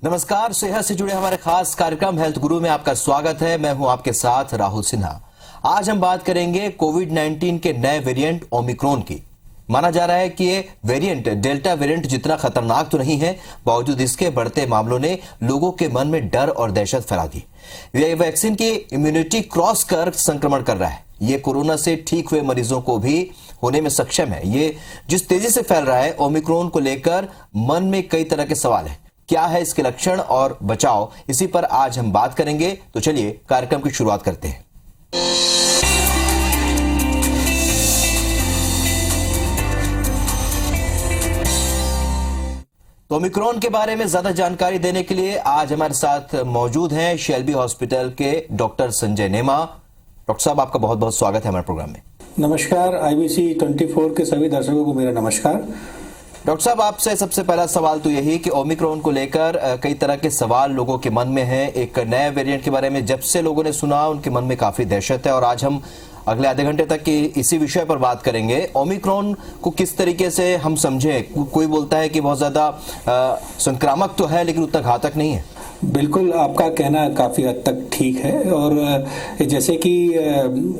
नमस्कार, सेहत से जुड़े हमारे खास कार्यक्रम हेल्थ गुरु में आपका स्वागत है। मैं हूं आपके साथ राहुल सिन्हा। आज हम बात करेंगे कोविड-19 के नए वेरिएंट ओमिक्रॉन की। माना जा रहा है कि ये वेरिएंट डेल्टा वेरिएंट जितना खतरनाक तो नहीं है, बावजूद इसके बढ़ते मामलों ने लोगों के मन में डर और दहशत फैला दी। ये वैक्सीन की इम्यूनिटी क्रॉस कर संक्रमण कर रहा है। ये कोरोना से ठीक हुए मरीजों को भी होने में सक्षम है। ये जिस तेजी से फैल रहा है, ओमिक्रॉन को लेकर मन में कई तरह के सवाल हैं। क्या है इसके लक्षण और बचाव, इसी पर आज हम बात करेंगे। तो चलिए कार्यक्रम की शुरुआत करते हैं। तो ओमिक्रॉन के बारे में ज्यादा जानकारी देने के लिए आज हमारे साथ मौजूद हैं शेल्बी हॉस्पिटल के डॉक्टर संजय नेमा। डॉक्टर साहब, आपका बहुत बहुत स्वागत है हमारे प्रोग्राम में। नमस्कार। IBC 24 के सभी दर्शकों को मेरा नमस्कार। डॉक्टर साहब, आपसे सबसे पहला सवाल तो यही कि ओमिक्रॉन को लेकर कई तरह के सवाल लोगों के मन में हैं। एक नए वेरिएंट के बारे में जब से लोगों ने सुना, उनके मन में काफी दहशत है और आज हम अगले आधे घंटे तक की इसी विषय पर बात करेंगे। ओमिक्रॉन को किस तरीके से हम समझें? कोई बोलता है कि बहुत ज्यादा संक्रामक तो है लेकिन उतना घातक नहीं है। बिल्कुल, आपका कहना काफ़ी हद तक ठीक है। और जैसे कि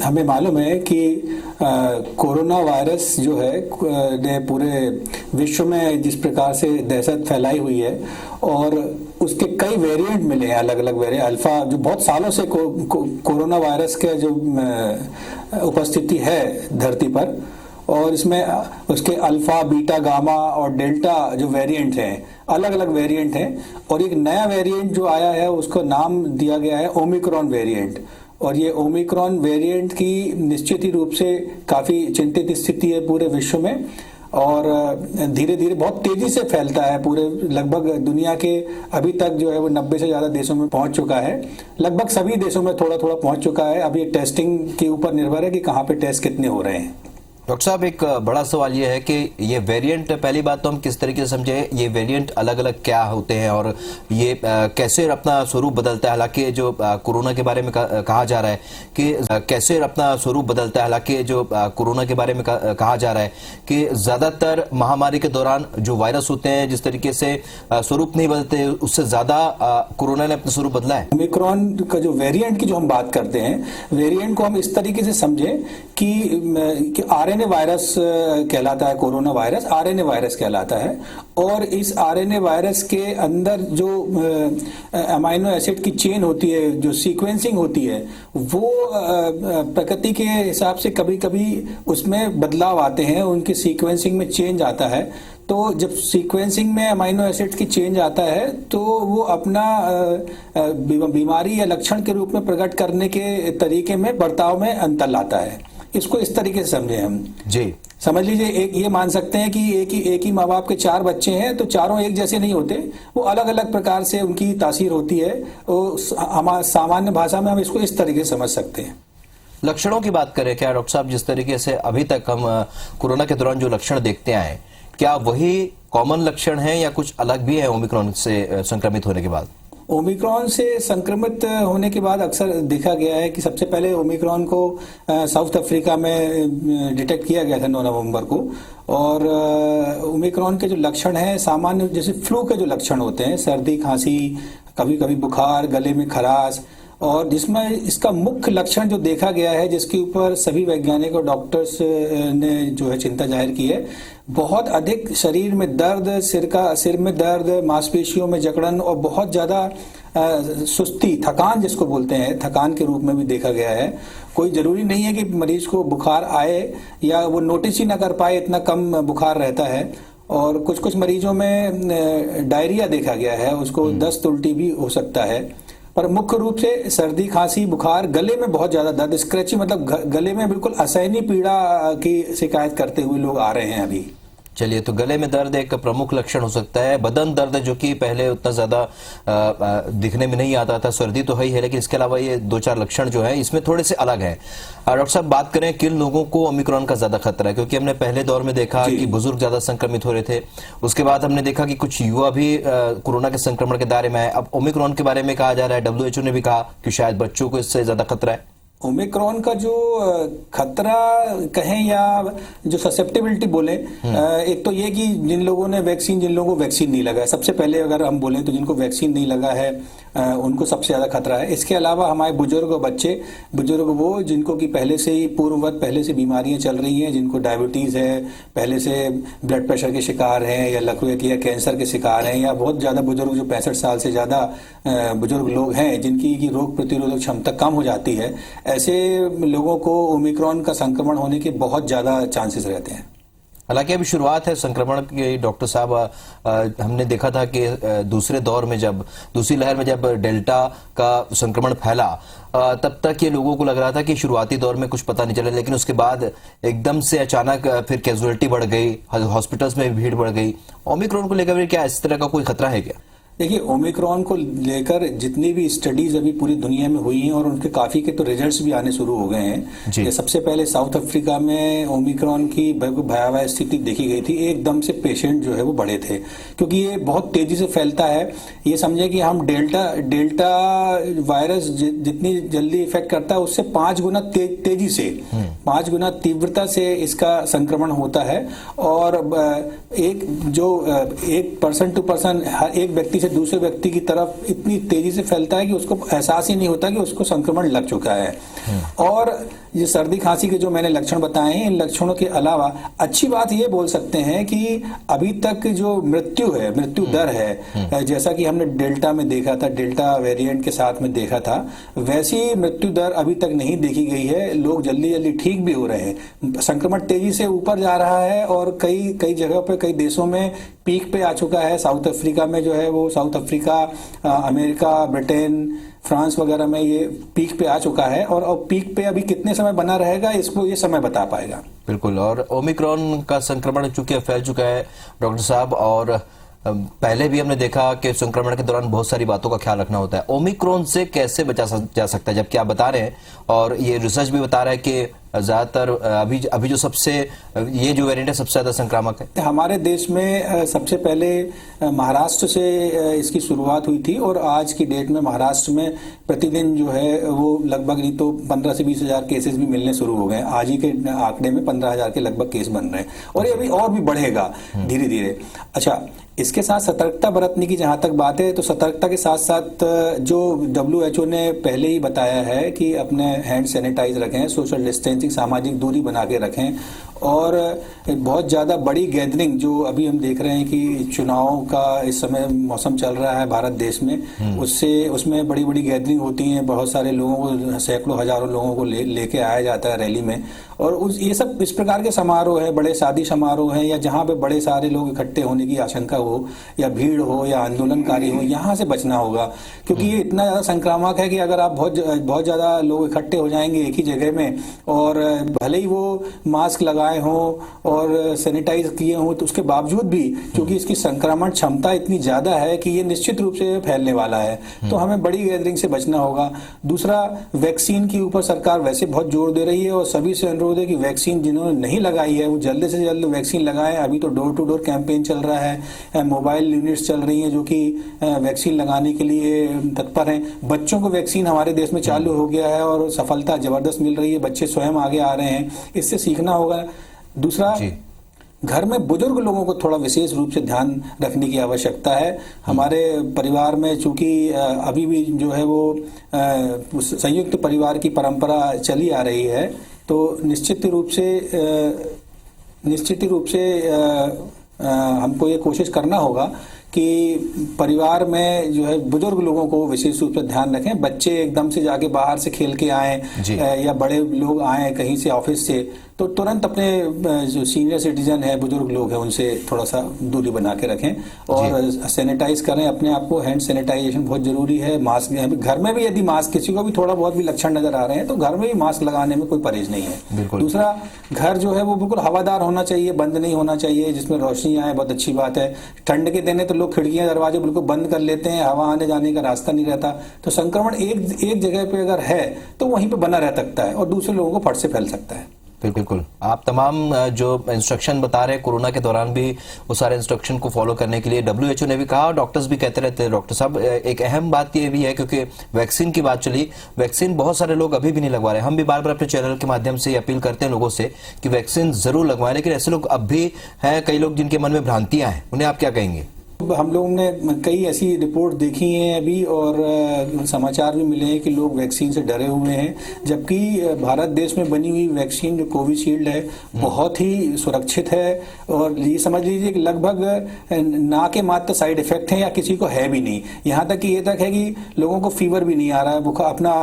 हमें मालूम है कि कोरोना वायरस जो है ने पूरे विश्व में जिस प्रकार से दहशत फैलाई हुई है और उसके कई वेरिएंट मिले हैं, अलग अलग वेरिएंट। अल्फा जो बहुत सालों से कोरोना वायरस के जो उपस्थिति है धरती पर, और इसमें उसके अल्फा, बीटा, गामा और डेल्टा जो वेरिएंट हैं, अलग अलग वेरिएंट हैं। और एक नया वेरिएंट जो आया है उसको नाम दिया गया है ओमिक्रॉन वेरिएंट। और ये ओमिक्रॉन वेरिएंट की निश्चित ही रूप से काफ़ी चिंतित स्थिति है पूरे विश्व में, और धीरे धीरे बहुत तेजी से फैलता है पूरे लगभग दुनिया के। अभी तक जो है वो 90 से ज़्यादा देशों में पहुंच चुका है। लगभग सभी देशों में थोड़ा थोड़ा पहुंच चुका है। अभी टेस्टिंग के ऊपर निर्भर है कि कहाँ पे टेस्ट कितने हो रहे हैं। डॉक्टर साहब, एक बड़ा सवाल ये है कि ये वेरिएंट, पहली बात तो हम किस तरीके से समझे, ये वेरिएंट अलग अलग क्या होते हैं और ये कैसे अपना स्वरूप बदलता है। हालांकि जो कोरोना के बारे में कहा जा रहा है कि कैसे अपना स्वरूप बदलता है, हालांकि जो कोरोना के बारे में कहा जा रहा है कि ज्यादातर महामारी के दौरान जो वायरस होते हैं जिस तरीके से स्वरूप नहीं बदलते, उससे ज्यादा कोरोना ने अपना स्वरूप बदला है। ओमिक्रॉन का जो वेरिएंट की जो हम बात करते हैं, वेरिएंट को हम इस तरीके से समझे कि आरएनए वायरस कहलाता है। कोरोना वायरस आरएनए वायरस कहलाता है। और इस आरएनए वायरस के अंदर जो अमाइनो एसिड की चेन होती है, जो सीक्वेंसिंग होती है, वो प्रकृति के हिसाब से कभी कभी उसमें बदलाव आते हैं, उनकी सीक्वेंसिंग में चेंज आता है। तो जब सीक्वेंसिंग में अमाइनो एसिड की चेंज आता है तो वो अपना बीमारी या लक्षण के रूप में प्रकट करने के तरीके में, बर्ताव में अंतर लाता है। इसको इस तरीके से समझे हम जी। समझ लीजिए, एक ये मान सकते हैं कि एक ही माँ बाप के 4 बच्चे हैं, तो चारों एक जैसे नहीं होते, वो अलग अलग प्रकार से उनकी तासीर होती है। हमारे सामान्य भाषा में हम इसको इस तरीके से समझ सकते हैं। लक्षणों की बात करें, क्या डॉक्टर साहब जिस तरीके से अभी तक हम कोरोना के दौरान जो लक्षण देखते आए, क्या वही कॉमन लक्षण है या कुछ अलग भी है ओमिक्रॉन से संक्रमित होने के बाद? ओमिक्रॉन से संक्रमित होने के बाद अक्सर देखा गया है कि सबसे पहले ओमिक्रॉन को साउथ अफ्रीका में डिटेक्ट किया गया था 9 नवंबर को। और ओमिक्रॉन के जो लक्षण हैं, सामान्य जैसे फ्लू के जो लक्षण होते हैं, सर्दी, खांसी, कभी कभी बुखार, गले में खराश, और जिसमें इसका मुख्य लक्षण जो देखा गया है, जिसके ऊपर सभी वैज्ञानिक और डॉक्टर्स ने जो है चिंता जाहिर की है, बहुत अधिक शरीर में दर्द, सिर में दर्द, मांसपेशियों में जकड़न और बहुत ज्यादा सुस्ती, थकान जिसको बोलते हैं, थकान के रूप में भी देखा गया है। कोई जरूरी नहीं है कि मरीज को बुखार आए या वो नोटिस ही ना कर पाए, इतना कम बुखार रहता है। और कुछ कुछ मरीजों में डायरिया देखा गया है, उसको दस्त, उल्टी भी हो सकता है। पर मुख्य रूप से सर्दी, खांसी, बुखार, गले में बहुत ज्यादा दर्द, स्क्रैची, मतलब गले में बिल्कुल असहनीय पीड़ा की शिकायत करते हुए लोग आ रहे हैं अभी। चलिए, तो गले में दर्द एक प्रमुख लक्षण हो सकता है। बदन दर्द जो कि पहले उतना ज्यादा दिखने में नहीं आता था, सर्दी तो है ही है, लेकिन इसके अलावा ये 2-4 लक्षण जो है इसमें थोड़े से अलग है। डॉक्टर साहब, बात करें किन लोगों को ओमिक्रॉन का ज्यादा खतरा है, क्योंकि हमने पहले दौर में देखा कि बुजुर्ग ज्यादा संक्रमित हो रहे थे, उसके बाद हमने देखा कि कुछ युवा भी कोरोना के संक्रमण के दायरे में आए। अब ओमिक्रॉन के बारे में कहा जा रहा है, WHO ने भी कहा कि शायद बच्चों को इससे ज्यादा खतरा है। ओमिक्रॉन का जो खतरा कहें या जो ससेप्टेबिलिटी बोले, एक तो ये कि जिन लोगों को वैक्सीन नहीं लगा है, सबसे पहले अगर हम बोलें तो जिनको वैक्सीन नहीं लगा है उनको सबसे ज्यादा खतरा है। इसके अलावा हमारे बुजुर्ग और बच्चे, बुजुर्ग वो जिनको कि पहले से ही पूर्ववत पहले से बीमारियां चल रही हैं, जिनको डायबिटीज है, पहले से ब्लड प्रेशर के शिकार हैं या लकवे के या कैंसर के शिकार हैं, या बहुत ज्यादा बुजुर्ग जो 65 साल से ज्यादा बुजुर्ग लोग हैं जिनकी की रोग प्रतिरोधक क्षमता कम हो जाती है, ऐसे लोगों को ओमिक्रॉन का संक्रमण होने के बहुत ज्यादा चांसेस रहते हैं। हालांकि अभी शुरुआत है संक्रमण की डॉक्टर साहब। हमने देखा था कि दूसरे दौर में जब दूसरी लहर में जब डेल्टा का संक्रमण फैला तब तक ये लोगों को लग रहा था कि शुरुआती दौर में कुछ पता नहीं चला, लेकिन उसके बाद एकदम से अचानक फिर कैजुअलिटी बढ़ गई, हॉस्पिटल्स में भीड़ बढ़ गई। ओमिक्रॉन को लेकर क्या इस तरह का कोई खतरा है क्या? देखिए, ओमिक्रॉन को लेकर जितनी भी स्टडीज अभी पूरी दुनिया में हुई हैं और उनके काफी के तो रिजल्ट्स भी आने शुरू हो गए हैं। सबसे पहले साउथ अफ्रीका में ओमिक्रॉन की भयावह स्थिति देखी गई थी। एकदम से पेशेंट जो है वो बढ़े थे, क्योंकि ये बहुत तेजी से फैलता है। ये समझे कि हम डेल्टा वायरस जितनी जल्दी इफेक्ट करता है उससे 5 गुना तेजी से, 5 गुना तीव्रता से इसका संक्रमण होता है। और एक पर्सन टू पर्सन, एक व्यक्ति से दूसरे व्यक्ति की तरफ इतनी तेजी से फैलता है कि उसको एहसास ही नहीं होता कि उसको संक्रमण लग चुका है। और ये सर्दी खांसी के जो मैंने लक्षण बताए हैं, इन लक्षणों के अलावा अच्छी बात ये बोल सकते हैं कि अभी तक जो मृत्यु दर है, जैसा कि हमने डेल्टा में देखा था, डेल्टा वेरिएंट के साथ में देखा था, वैसी मृत्यु दर अभी तक नहीं देखी गई है। लोग जल्दी जल्दी ठीक भी हो रहे हैं, संक्रमण तेजी से ऊपर जा रहा है और कई जगह पे, कई देशों में पीक पे आ चुका है। साउथ अफ्रीका में जो है वो, south Africa, America, Britain, France वगैरह में ये पीक पे आ चुका है। और पीक पे अभी कितने समय बना रहेगा इसको ये समय बता पाएगा। बिल्कुल। और ओमिक्रॉन का संक्रमण चूंकि फैल चुका है डॉक्टर साहब, और पहले भी हमने देखा कि संक्रमण के दौरान बहुत सारी बातों का ख्याल रखना होता है। ओमिक्रॉन से कैसे बचा जा सकता है, जबकि आप बता रहे हैं और ये रिसर्च भी बता रहा है कि ज्यादातर अभी जो ये जो वेरिएंट है सबसे ज्यादा संक्रामक है। हमारे देश में सबसे पहले महाराष्ट्र से इसकी शुरुआत हुई थी और आज की डेट में महाराष्ट्र में प्रतिदिन जो है वो लगभग नहीं तो 15 से 20 हजार केसेस भी मिलने शुरू हो गए। आज ही के आंकड़े में 15 हजार के लगभग केस बन रहे हैं और ये अभी और भी बढ़ेगा धीरे धीरे। अच्छा, इसके साथ सतर्कता बरतने की जहां तक बात है, तो सतर्कता के साथ साथ जो WHO ने पहले ही बताया है कि अपने हैंड सैनिटाइज रखें, सोशल डिस्टेंसिंग, सामाजिक दूरी बना के रखें। और बहुत ज्यादा बड़ी गैदरिंग जो अभी हम देख रहे हैं कि चुनाव का इस समय मौसम चल रहा है भारत देश में, उसमें बड़ी बड़ी गैदरिंग होती हैं, बहुत सारे लोगों को, सैकड़ों हजारों लोगों को लेके आया जाता है रैली में। और ये सब इस प्रकार के समारोह है, बड़े शादी समारोह हैं या जहां पे बड़े सारे लोग इकट्ठे होने की आशंका हो या भीड़ हो या आंदोलनकारी हो, यहां से बचना होगा। क्योंकि ये इतना ज्यादा संक्रामक है कि अगर आप बहुत ज्यादा लोग इकट्ठे हो जाएंगे एक ही जगह में, और भले ही वो मास्क लगाए हो और सैनिटाइज किए हो, तो उसके बावजूद भी क्योंकि इसकी संक्रमण क्षमता इतनी ज्यादा है कि ये निश्चित रूप से फैलने वाला है, तो हमें बड़ी गैदरिंग से बचना होगा। दूसरा, वैक्सीन के ऊपर सरकार वैसे बहुत जोर दे रही है और सभी से अनुरोध है कि वैक्सीन जिन्होंने नहीं लगाई है वो जल्द से जल्द वैक्सीन लगाएं। अभी तो डोर टू डोर कैंपेन चल रहा है, मोबाइल यूनिट्स चल रही हैं जो कि वैक्सीन लगाने के लिए तत्पर हैं। बच्चों को वैक्सीन हमारे देश में चालू हो गया है और सफलता जबरदस्त मिल रही है, बच्चे स्वयं आगे आ रहे हैं, इससे सीखना होगा। दूसरा, घर में बुजुर्ग लोगों को थोड़ा विशेष रूप से ध्यान रखने की आवश्यकता है। हमारे परिवार में चूंकि अभी भी जो है वो संयुक्त परिवार की परंपरा चली आ रही है, तो निश्चित रूप से हमको ये कोशिश करना होगा कि परिवार में जो है बुजुर्ग लोगों को विशेष रूप से ध्यान रखें। बच्चे एकदम से जाके बाहर से खेल के आए या बड़े लोग आए कहीं से ऑफिस से, तो तुरंत अपने जो सीनियर सिटीजन है, बुजुर्ग लोग हैं, उनसे थोड़ा सा दूरी बना के रखें और सैनिटाइज करें अपने आप को। हैंड सैनिटाइजेशन बहुत जरूरी है। मास्क, घर में भी यदि मास्क, किसी को भी थोड़ा बहुत भी लक्षण नजर आ रहे हैं तो घर में भी मास्क लगाने में कोई परहेज नहीं है। दूसरा, घर जो है वो बिल्कुल हवादार होना चाहिए, बंद नहीं होना चाहिए, जिसमें रोशनी आए, बहुत अच्छी बात है। ठंड के दिन है तो लोग खिड़कियां दरवाजे बिल्कुल बंद कर लेते हैं, हवा आने जाने का रास्ता नहीं रहता, तो संक्रमण एक जगह पे अगर है तो वहीं पे बना रह सकता है और दूसरे लोगों को फट से फैल सकता है। बिल्कुल, आप तमाम जो इंस्ट्रक्शन बता रहे हैं कोरोना के दौरान भी वो सारे इंस्ट्रक्शन को फॉलो करने के लिए WHO ने भी कहा, डॉक्टर्स भी कहते रहते हैं। डॉक्टर साहब, एक अहम बात ये भी है क्योंकि वैक्सीन की बात चली, वैक्सीन बहुत सारे लोग अभी भी नहीं लगवा रहे। हम भी बार बार अपने चैनल के माध्यम से अपील करते हैं लोगों से कि वैक्सीन जरूर लगवाएं, लेकिन ऐसे लोग अब भी हैं, कई लोग जिनके मन में भ्रांतियां हैं, उन्हें आप क्या कहेंगे? हम लोगों ने कई ऐसी रिपोर्ट देखी हैं अभी और समाचार भी मिले हैं कि लोग वैक्सीन से डरे हुए हैं, जबकि भारत देश में बनी हुई वैक्सीन जो कोविशील्ड है बहुत ही सुरक्षित है और ये समझ लीजिए कि लगभग ना के मात्र साइड इफेक्ट हैं या किसी को है भी नहीं। यहाँ तक कि ये तक है कि लोगों को फीवर भी नहीं आ रहा है, बुखार अपना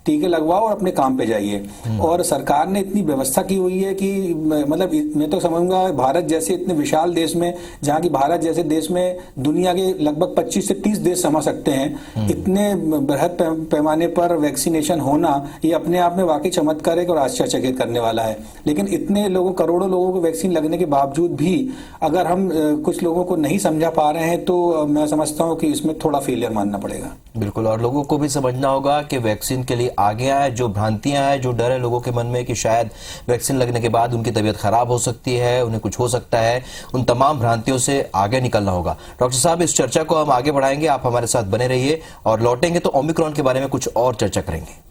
टीके लगवाओ और अपने काम पे जाइए। और सरकार ने इतनी व्यवस्था की हुई है कि मतलब मैं तो समझूंगा भारत जैसे इतने विशाल देश में, जहाँ की भारत जैसे देश में दुनिया के लगभग 25 से 30 देश समा सकते हैं, इतने बृहद पैमाने पर वैक्सीनेशन होना ये अपने आप में वाकई चमत्कार और आश्चर्यचकित करने वाला है। लेकिन इतने लोगों, करोड़ों लोगों को वैक्सीन लगने के बावजूद भी अगर हम कुछ लोगों को नहीं समझा पा रहे हैं तो मैं समझता हूँ कि इसमें थोड़ा फेलियर मानना पड़ेगा। बिल्कुल, और लोगों को भी समझना होगा कि वैक्सीन के लिए आगे आए, जो भ्रांतियां हैं, जो डर है लोगों के मन में कि शायद वैक्सीन लगने के बाद उनकी तबीयत खराब हो सकती है, उन्हें कुछ हो सकता है, उन तमाम भ्रांतियों से आगे निकलना होगा। डॉक्टर साहब, इस चर्चा को हम आगे बढ़ाएंगे, आप हमारे साथ बने रहिए और लौटेंगे तो ओमिक्रॉन के बारे में कुछ और चर्चा करेंगे।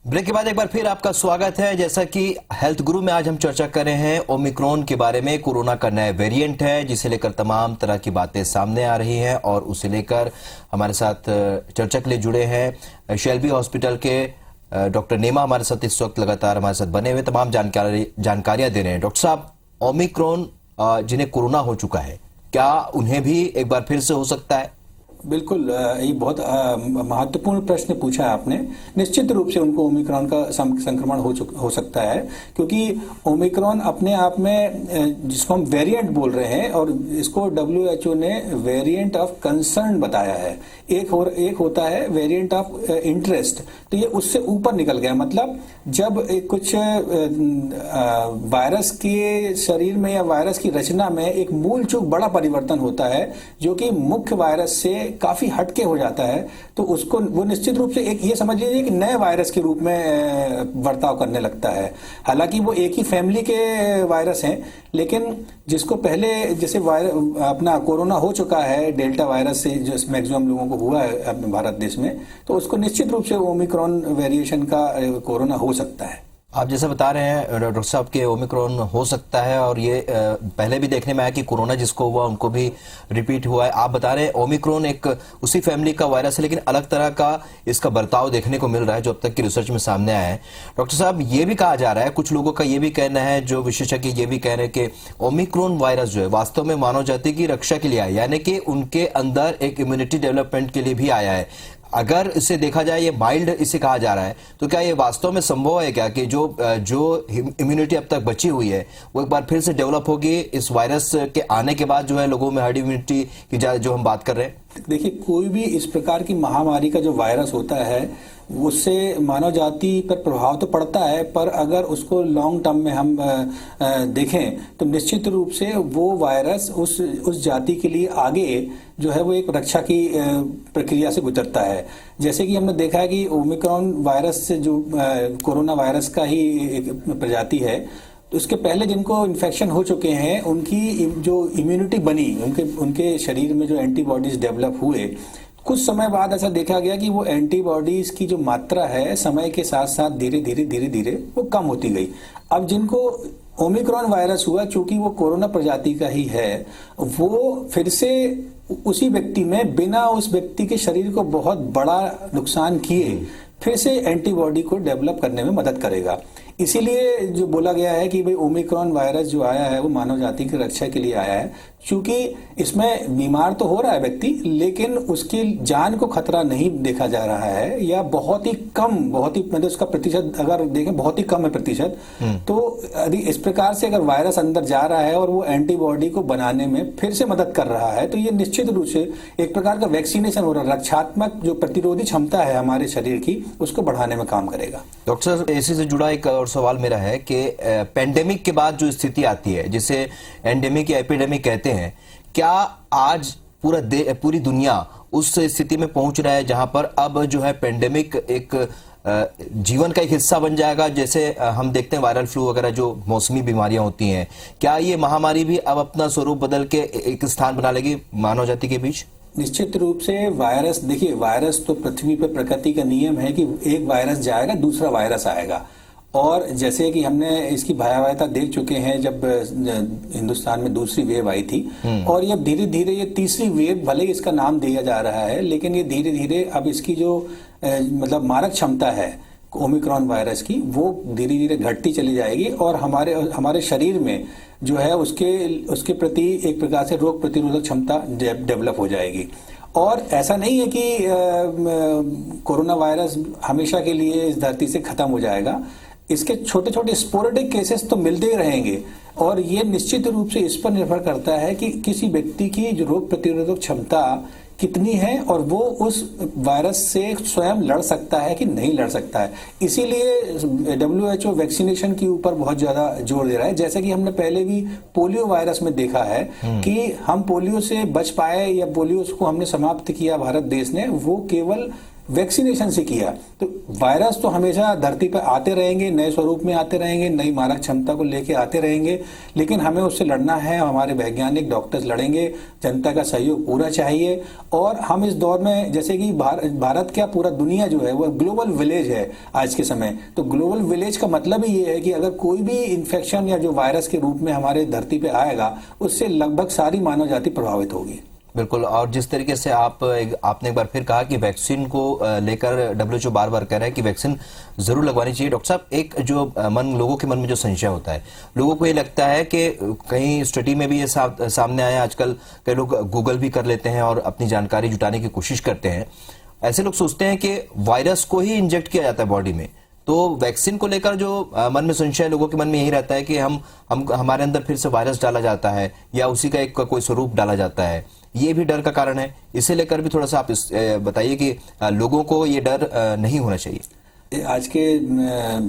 ब्रेक के बाद एक बार फिर आपका स्वागत है। जैसा कि हेल्थ गुरु में आज हम चर्चा कर रहे हैं ओमिक्रॉन के बारे में। कोरोना का नया वेरिएंट है जिसे लेकर तमाम तरह की बातें सामने आ रही हैं और उसे लेकर हमारे साथ चर्चा के लिए जुड़े हैं शेल्बी हॉस्पिटल के डॉक्टर नेमा हमारे साथ इस वक्त लगातार हमारे साथ बने हुए तमाम जानकारियां दे रहे हैं। डॉक्टर साहब, ओमिक्रॉन जिन्हें कोरोना हो चुका है, क्या उन्हें भी एक बार फिर से हो सकता है? बिल्कुल, ये बहुत महत्वपूर्ण प्रश्न पूछा है आपने। निश्चित रूप से उनको ओमिक्रॉन का संक्रमण हो सकता है, क्योंकि ओमिक्रॉन अपने आप में जिसको हम वेरिएंट बोल रहे हैं और इसको WHO ने वेरिएंट ऑफ कंसर्न बताया है। एक होता है वेरिएंट ऑफ इंटरेस्ट, तो ये उससे ऊपर निकल गया। मतलब जब कुछ वायरस के शरीर में या वायरस की रचना में एक मूल चूक बड़ा परिवर्तन होता है जो कि मुख्य वायरस से काफी हटके हो जाता है, तो उसको वो निश्चित रूप से एक ये समझ लीजिए कि नए वायरस के रूप में बर्ताव करने लगता है। हालांकि वो एक ही फैमिली के वायरस हैं, लेकिन जिसको पहले जैसे अपना कोरोना हो चुका है डेल्टा वायरस से, जो मैक्सिमम लोगों को हुआ है अपने भारत देश में, तो उसको निश्चित रूप से ओमिक्रॉन वेरिएशन का कोरोना हो सकता है। आप जैसा बता रहे हैं डॉक्टर साहब के ओमिक्रॉन हो सकता है और ये पहले भी देखने में आया कि कोरोना जिसको हुआ उनको भी रिपीट हुआ है। आप बता रहे हैं ओमिक्रॉन एक उसी फैमिली का वायरस है, लेकिन अलग तरह का इसका बर्ताव देखने को मिल रहा है जो अब तक की रिसर्च में सामने आया है। डॉक्टर साहब, ये भी कहा जा रहा है, कुछ लोगों का ये भी कहना है, जो विशेषज्ञ ये भी कह रहे हैं कि ओमिक्रॉन वायरस जो है वास्तव में मानव जाति की रक्षा के लिए आया, यानी कि उनके अंदर एक इम्यूनिटी डेवलपमेंट के लिए भी आया है। अगर इसे देखा जाए, ये माइल्ड इसे कहा जा रहा है, तो क्या ये वास्तव में संभव है क्या कि जो इम्यूनिटी अब तक बची हुई है वो एक बार फिर से डेवलप होगी इस वायरस के आने के बाद, जो है लोगों में हर्ड इम्यूनिटी की जो हम बात कर रहे हैं? देखिए, कोई भी इस प्रकार की महामारी का जो वायरस होता है उससे मानव जाति पर प्रभाव तो पड़ता है, पर अगर उसको लॉन्ग टर्म में हम देखें तो निश्चित रूप से वो वायरस उस जाति के लिए आगे जो है वो एक रक्षा की प्रक्रिया से गुजरता है। जैसे कि हमने देखा है कि ओमिक्रॉन वायरस से जो कोरोना वायरस का ही एक प्रजाति है, तो उसके पहले जिनको इन्फेक्शन हो चुके हैं उनकी जो इम्यूनिटी बनी, उनके शरीर में जो एंटीबॉडीज डेवलप हुए, कुछ समय बाद ऐसा देखा गया कि वो एंटीबॉडीज की जो मात्रा है समय के साथ साथ धीरे धीरे वो कम होती गई। अब जिनको ओमिक्रॉन वायरस हुआ, चूंकि वो कोरोना प्रजाति का ही है, वो फिर से उसी व्यक्ति में बिना उस व्यक्ति के शरीर को बहुत बड़ा नुकसान किए फिर से एंटीबॉडी को डेवलप करने में मदद करेगा। इसीलिए जो बोला गया है कि भाई ओमिक्रॉन वायरस जो आया है वो मानव जाति की रक्षा के लिए आया है, क्योंकि इसमें बीमार तो हो रहा है व्यक्ति, लेकिन उसकी जान को खतरा नहीं देखा जा रहा है, या बहुत ही मतलब उसका प्रतिशत अगर देखें बहुत ही कम है प्रतिशत। तो यदि इस प्रकार से अगर वायरस अंदर जा रहा है और वो एंटीबॉडी को बनाने में फिर से मदद कर रहा है, तो ये निश्चित रूप से एक प्रकार का वैक्सीनेशन हो रहा है, रक्षात्मक जो प्रतिरोधी क्षमता है हमारे शरीर की उसको बढ़ाने में काम करेगा। डॉक्टर साहब, इसी से जुड़ा एक और और सवाल मेरा है कि पेंडेमिक के बाद जो स्थिति आती है, जिसे एंडेमिक या एपिडेमिक कहते हैं, क्या आज पूरी दुनिया उस स्थिति में पहुंच रहा है जहां पर अब जो है पेंडेमिक एक जीवन का एक हिस्सा बन जाएगा? जैसे हम देखते हैं वायरल फ्लू वगैरह जो मौसमी बीमारियां होती हैं, क्या ये महामारी भी अब अपना स्वरूप बदल के एक स्थान बना लेगी मानव जाति के बीच? निश्चित रूप से वायरस, देखिए वायरस तो पृथ्वी पर प्रकृति का नियम है कि एक वायरस जाएगा दूसरा वायरस आएगा। और जैसे कि हमने इसकी भयावहता देख चुके हैं जब हिंदुस्तान में दूसरी वेव आई थी, और ये धीरे धीरे ये तीसरी वेव, भले ही इसका नाम दिया जा रहा है, लेकिन ये धीरे धीरे अब इसकी जो मतलब मारक क्षमता है ओमिक्रॉन वायरस की, वो धीरे धीरे घटती चली जाएगी और हमारे शरीर में जो है उसके प्रति एक प्रकार से रोग प्रतिरोधक क्षमता डेवलप हो जाएगी। और ऐसा नहीं है कि कोरोना वायरस हमेशा के लिए इस धरती से खत्म हो जाएगा। इसके छोटे छोटे स्पोरेडिक केसेस तो मिलते ही रहेंगे, और ये निश्चित रूप से इस पर निर्भर करता है कि किसी व्यक्ति की जो रोग प्रतिरोधक क्षमता कितनी है और वो उस वायरस से स्वयं लड़ सकता है कि नहीं लड़ सकता है। इसीलिए WHO वैक्सीनेशन के ऊपर बहुत ज्यादा जोर दे रहा है। जैसे कि हमने पहले भी पोलियो वायरस में देखा है कि हम पोलियो से बच पाए या पोलियो को हमने समाप्त किया भारत देश ने, वो केवल वैक्सीनेशन से किया। तो वायरस तो हमेशा धरती पर आते रहेंगे, नए स्वरूप में आते रहेंगे, नई मारक क्षमता को लेके आते रहेंगे, लेकिन हमें उससे लड़ना है। हमारे वैज्ञानिक डॉक्टर्स लड़ेंगे, जनता का सहयोग पूरा चाहिए। और हम इस दौर में, जैसे कि भारत क्या पूरा दुनिया जो है वो ग्लोबल विलेज है आज के समय। तो ग्लोबल विलेज का मतलब ही ये है कि अगर कोई भी इन्फेक्शन या जो वायरस के रूप में हमारे धरती पे आएगा, उससे लगभग सारी मानव जाति प्रभावित होगी। बिल्कुल। और जिस तरीके से आपने एक बार फिर कहा कि वैक्सीन को लेकर WHO बार बार कह रहा है कि वैक्सीन जरूर लगवानी चाहिए। डॉक्टर साहब, एक जो लोगों के मन में जो संशय होता है, लोगों को ये लगता है कि कहीं स्टडी में भी ये सामने आया, आजकल कई लोग गूगल भी कर लेते हैं और अपनी जानकारी जुटाने की कोशिश करते हैं। ऐसे लोग सोचते हैं कि वायरस को ही इंजेक्ट किया जाता है बॉडी में, तो वैक्सीन को लेकर जो मन में संशय, लोगों के मन में यही रहता है कि हमारे अंदर फिर से वायरस डाला जाता है या उसी का एक कोई स्वरूप डाला जाता है। ये भी डर का कारण है। इसे लेकर भी थोड़ा सा आप बताइए कि लोगों को ये डर नहीं होना चाहिए। आज के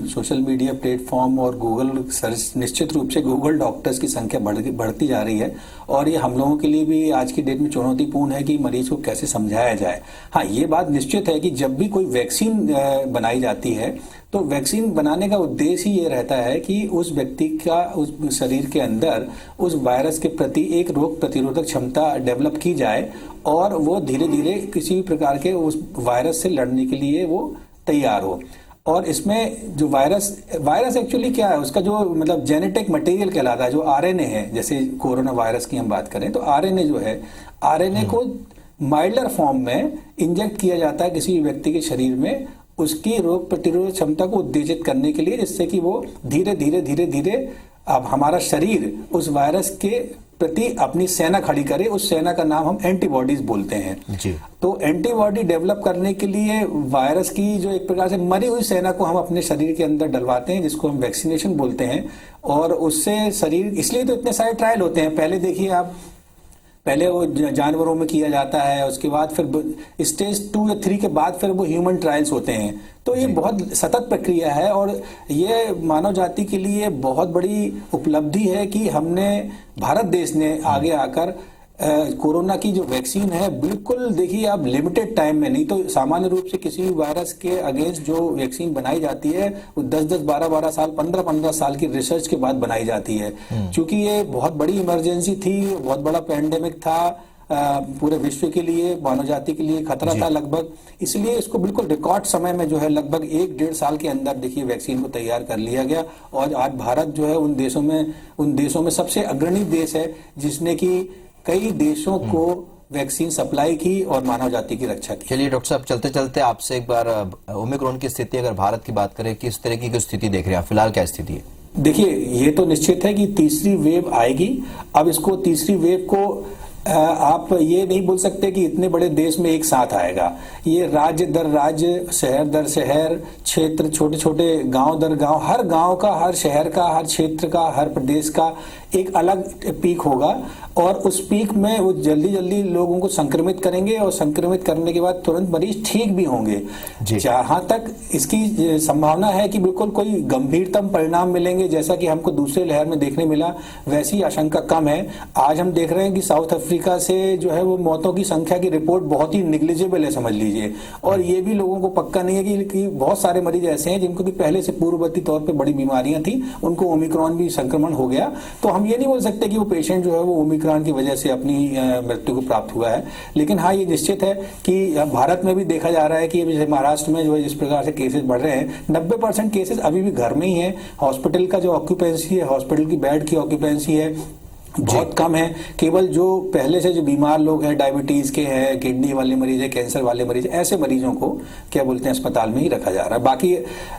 सोशल मीडिया प्लेटफॉर्म और गूगल सर्च, निश्चित रूप से गूगल डॉक्टर्स की संख्या बढ़ती जा रही है, और ये हम लोगों के लिए भी आज की डेट में चुनौतीपूर्ण है कि मरीज को कैसे समझाया जाए। हाँ, ये बात निश्चित है कि जब भी कोई वैक्सीन बनाई जाती है, तो वैक्सीन बनाने का उद्देश्य ही ये रहता है कि उस व्यक्ति का उस शरीर के अंदर उस वायरस के प्रति एक रोग प्रतिरोधक क्षमता डेवलप की जाए, और वो धीरे धीरे किसी भी प्रकार के उस वायरस से लड़ने के लिए वो तैयार हो। और इसमें जो वायरस एक्चुअली क्या है, उसका जो मतलब जेनेटिक मटेरियल कहलाता है, जो आरएनए है। जैसे कोरोना वायरस की हम बात करें तो आरएनए जो है, आरएनए को माइल्डर फॉर्म में इंजेक्ट किया जाता है किसी व्यक्ति के शरीर में, उसकी रोग प्रतिरोधक क्षमता को उत्तेजित करने के लिए, जिससे कि वो धीरे धीरे अब हमारा शरीर उस वायरस के प्रति अपनी सेना खड़ी करे। उस सेना का नाम हम एंटीबॉडीज बोलते हैं जी। तो एंटीबॉडी डेवलप करने के लिए वायरस की जो एक प्रकार से मरी हुई सेना को हम अपने शरीर के अंदर डलवाते हैं, जिसको हम वैक्सीनेशन बोलते हैं। और उससे शरीर, इसलिए तो इतने सारे ट्रायल होते हैं। पहले देखिए आप, पहले वो जानवरों में किया जाता है, उसके बाद फिर स्टेज 2 या 3 के बाद फिर वो ह्यूमन ट्रायल्स होते हैं। तो ये बहुत सतत प्रक्रिया है, और ये मानव जाति के लिए बहुत बड़ी उपलब्धि है कि हमने, भारत देश ने आगे आकर कोरोना की जो वैक्सीन है, बिल्कुल देखिए आप लिमिटेड टाइम में, नहीं तो सामान्य रूप से किसी भी वायरस के अगेंस्ट जो वैक्सीन बनाई जाती है वो 10-10, 12-12 साल, 15-15 साल की रिसर्च के बाद बनाई जाती है। क्योंकि ये बहुत बड़ी इमरजेंसी थी, बहुत बड़ा पैंडेमिक था, पूरे विश्व के लिए, मानव जाति के लिए खतरा था लगभग। इसलिए इसको बिल्कुल रिकॉर्ड समय में जो है लगभग 1-1.5 साल के अंदर देखिए वैक्सीन को तैयार कर लिया गया। और आज भारत जो है उन देशों में सबसे अग्रणी देश है, जिसने की कई देशों को वैक्सीन सप्लाई की और मानव जाति की रक्षा की। चलिए डॉक्टर साहब, चलते चलते आपसे एक बार ओमिक्रॉन की स्थिति, अगर भारत की बात करें, किस तरह की स्थिति देख रहे हैं फिलहाल, क्या स्थिति है? देखिए, ये तो निश्चित है कि तीसरी वेव आएगी। अब इसको तीसरी वेव को आप ये नहीं बोल सकते कि इतने बड़े देश में एक साथ आएगा। ये राज्य दर राज्य, शहर दर शहर, क्षेत्र, छोटे छोटे गांव दर गांव, हर गांव का, हर शहर का, हर क्षेत्र का, हर प्रदेश का एक अलग पीक होगा और उस पीक में वो जल्दी जल्दी लोगों को संक्रमित करेंगे और संक्रमित करने के बाद तुरंत मरीज ठीक भी होंगे। जहां तक इसकी संभावना है कि बिल्कुल कोई गंभीरतम परिणाम मिलेंगे जैसा कि हमको दूसरे लहर में देखने मिला, वैसी आशंका कम है। आज हम देख रहे हैं कि साउथ अफ्रीका से जो है वो मौतों की संख्या की रिपोर्ट बहुत ही निग्लिजिबल है, समझ लीजिए। और ये भी लोगों को पक्का नहीं है कि बहुत सारे मरीज ऐसे हैं जिनको कि पहले से पूर्ववर्ती तौर पे बड़ी बीमारियां थी, उनको ओमिक्रॉन भी संक्रमण हो गया। तो हम ये नहीं बोल सकते कि वो पेशेंट जो है वो ओमिक्रॉन की वजह से अपनी मृत्यु को प्राप्त हुआ है। लेकिन हाँ, ये निश्चित है कि भारत में भी देखा जा रहा है कि महाराष्ट्र में जो है जिस प्रकार से केसेस बढ़ रहे हैं, 90% केसेस अभी भी घर में ही है। हॉस्पिटल का जो ऑक्यूपेंसी है, हॉस्पिटल की बेड की ऑक्यूपेंसी है बहुत कम है। केवल जो पहले से जो बीमार लोग हैं, डायबिटीज के हैं, किडनी वाले मरीज है, कैंसर वाले मरीज, ऐसे मरीजों को क्या बोलते हैं अस्पताल में ही रखा जा रहा है। बाकी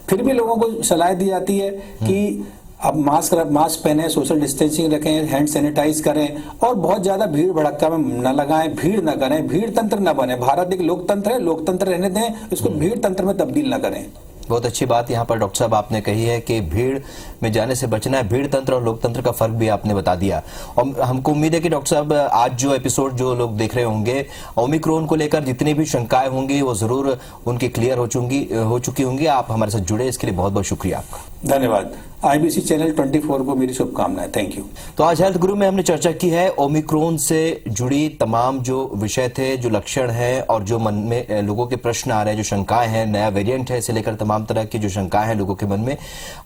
फिर भी लोगों को सलाह दी जाती है कि अब मास्क पहने, सोशल डिस्टेंसिंग रखें, हैंड सैनिटाइज करें और बहुत ज्यादा भीड़ भड़क्का में न लगाएं, भीड़ न करें, भीड़ तंत्र न बने। भारत एक लोकतंत्र है, लोकतंत्र रहने दें, इसको भीड़ तंत्र में तब्दील न करें। बहुत अच्छी बात यहाँ पर डॉक्टर साहब आपने कही है कि भीड़ में जाने से बचना है। भीड़ तंत्र और लोकतंत्र का फर्क भी आपने बता दिया। और हमको उम्मीद है कि डॉक्टर साहब आज जो एपिसोड जो लोग देख रहे होंगे, ओमिक्रॉन को लेकर जितनी भी शंकाएं होंगी वो जरूर उनकी क्लियर हो चुकी होंगी। आप हमारे साथ जुड़े, इसके लिए बहुत बहुत शुक्रिया आपका। धन्यवाद। IBC चैनल 24 को मेरी शुभकामनाएं। Thank you. तो आज हेल्थ गुरु में हमने चर्चा की है ओमिक्रॉन से जुड़ी तमाम जो विषय थे, जो लक्षण हैं और जो मन में लोगों के प्रश्न आ रहे हैं, जो शंकाएं हैं, नया वेरिएंट है, इसे लेकर तमाम तरह की जो शंकाएं हैं लोगों के मन में।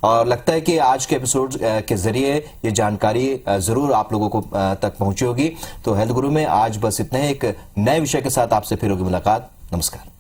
और लगता है कि आज के एपिसोड के जरिए ये जानकारी जरूर आप लोगों को तक पहुंची होगी। तो हेल्थ गुरु में आज बस इतना ही। एक नए विषय के साथ आपसे फिर होगी मुलाकात। नमस्कार।